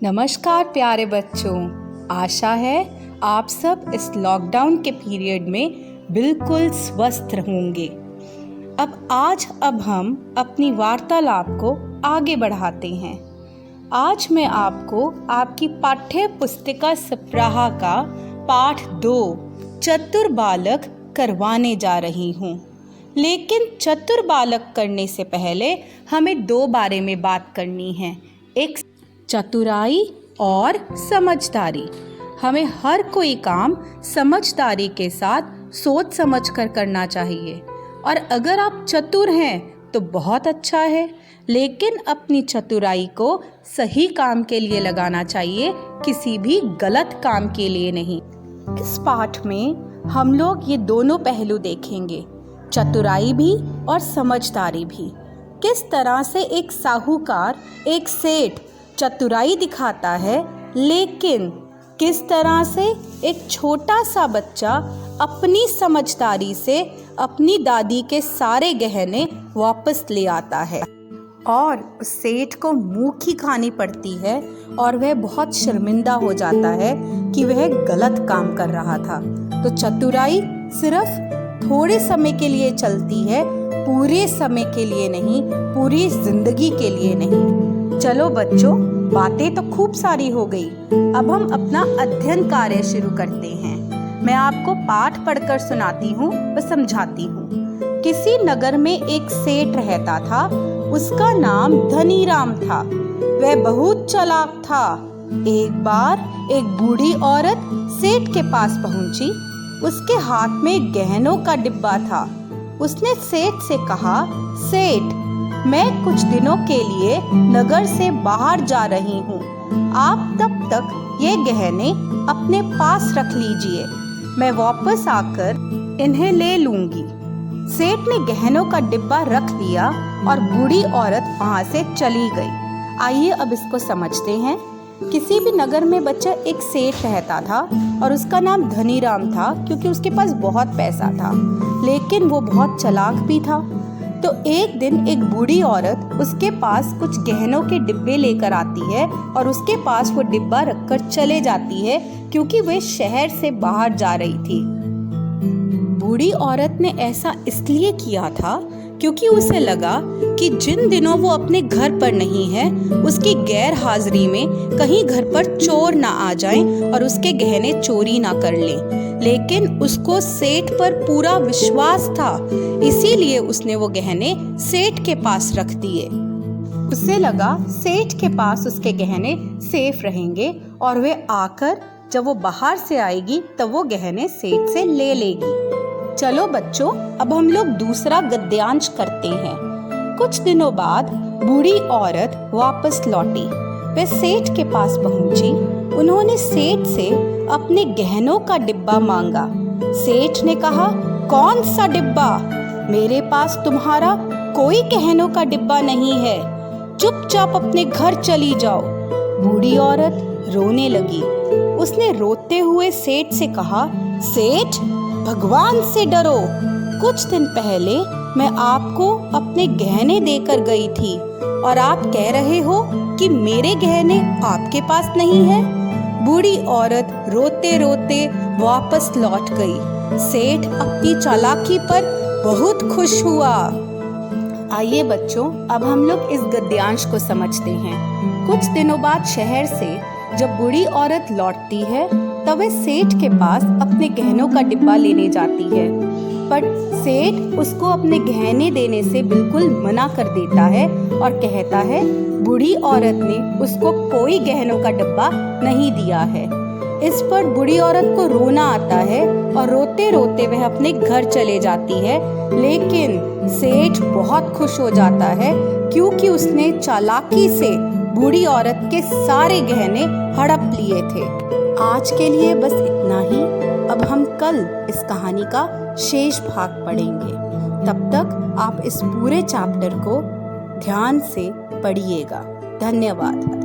नमस्कार प्यारे बच्चों, आशा है आप सब इस लॉकडाउन के पीरियड में बिल्कुल स्वस्थ होंगे। अब हम अपनी वार्तालाप को आगे बढ़ाते हैं। आज मैं आपको आपकी पाठ्य पुस्तिका सप्ताह का पाठ 2 चतुर बालक करवाने जा रही हूँ। लेकिन चतुर बालक करने से पहले हमें 2 बारे में बात करनी है, एक चतुराई और समझदारी। हमें हर कोई काम समझदारी के साथ सोच समझ कर करना चाहिए। और अगर आप चतुर हैं तो बहुत अच्छा है, लेकिन अपनी चतुराई को सही काम के लिए लगाना चाहिए, किसी भी गलत काम के लिए नहीं। इस पाठ में हम लोग ये दोनों पहलू देखेंगे, चतुराई भी और समझदारी भी। किस तरह से एक साहूकार, एक सेठ चतुराई दिखाता है, लेकिन किस तरह से एक छोटा सा बच्चा अपनी समझदारी से अपनी दादी के सारे गहने वापस ले आता है और उस सेठ को मुँह की खानी पड़ती है और वह बहुत शर्मिंदा हो जाता है कि वह गलत काम कर रहा था। तो चतुराई सिर्फ थोड़े समय के लिए चलती है, पूरे समय के लिए नहीं, पूरी जिंदगी के लिए नहीं। चलो बच्चों, बातें तो खूब सारी हो गई। अब हम अपना अध्ययन कार्य शुरू करते हैं। मैं आपको पाठ पढ़कर सुनाती हूँ व समझाती हूँ। किसी नगर में एक सेठ रहता था। उसका नाम धनीराम था। वह बहुत चालाक था। एक बार एक बूढ़ी औरत सेठ के पास पहुंची। उसके हाथ में गहनों का डिब्बा था। उसने सेठ से कहा, सेठ, मैं कुछ दिनों के लिए नगर से बाहर जा रही हूँ। आप तब तक ये गहने अपने पास रख लीजिए, मैं वापस आकर इन्हें ले लूंगी। सेठ ने गहनों का डिब्बा रख दिया और बूढ़ी औरत वहाँ से चली गई। आइए अब इसको समझते हैं। किसी भी नगर में बच्चा एक सेठ रहता था और उसका नाम धनीराम था, क्योंकि उसके पास बहुत पैसा था, लेकिन वो बहुत चालाक भी था। तो एक दिन एक बूढ़ी औरत उसके पास कुछ गहनों के डिब्बे लेकर आती है और उसके पास वो डिब्बा रखकर चले जाती है, क्योंकि वह शहर से बाहर जा रही थी। बूढ़ी औरत ने ऐसा इसलिए किया था क्योंकि उसे लगा कि जिन दिनों वो अपने घर पर नहीं है, उसकी गैर हाजिरी में कहीं घर पर चोर ना आ जाएं और उसके गहने चोरी ना कर लें। लेकिन उसको सेठ पर पूरा विश्वास था, इसीलिए उसने वो गहने सेठ के पास रख दिए। उसे लगा सेठ के पास उसके गहने सेफ रहेंगे और वे आकर जब वो बाहर से आएगी तब वो गहने सेठ से ले लेगी। चलो बच्चों, अब हम लोग दूसरा गद्यांश करते हैं। कुछ दिनों बाद बूढ़ी औरत वापस लौटी। वे सेठ के पास पहुंची। उन्होंने सेठ से अपने गहनों का डिब्बा मांगा। सेठ ने कहा, कौन सा डिब्बा? मेरे पास तुम्हारा कोई गहनों का डिब्बा नहीं है, चुपचाप अपने घर चली जाओ। बूढ़ी औरत रोने लगी। उसने रोते हुए सेठ से कहा, सेठ, भगवान से डरो। कुछ दिन पहले मैं आपको अपने गहने देकर गई थी और आप कह रहे हो कि मेरे गहने आपके पास नहीं है। बूढ़ी औरत रोते रोते वापस लौट गई। सेठ अपनी चालाकी पर बहुत खुश हुआ। आइए बच्चों, अब हम लोग इस गद्यांश को समझते हैं। कुछ दिनों बाद शहर से जब बूढ़ी औरत लौटती है तब वह सेठ के पास अपने गहनों का डिब्बा लेने जाती है, पर सेठ उसको अपने गहने देने से बिल्कुल मना कर देता है और कहता है बूढ़ी औरत ने उसको कोई गहनों का डिब्बा नहीं दिया है। इस पर बूढ़ी औरत को रोना आता है और रोते रोते वह अपने घर चले जाती है। लेकिन सेठ बहुत खुश हो जाता है, क्योंकि उसने चालाकी से बूढ़ी औरत के सारे गहने हड़प लिए थे। आज के लिए बस इतना ही। अब हम कल इस कहानी का शेष भाग पढ़ेंगे। तब तक आप इस पूरे चैप्टर को ध्यान से पढ़िएगा। धन्यवाद।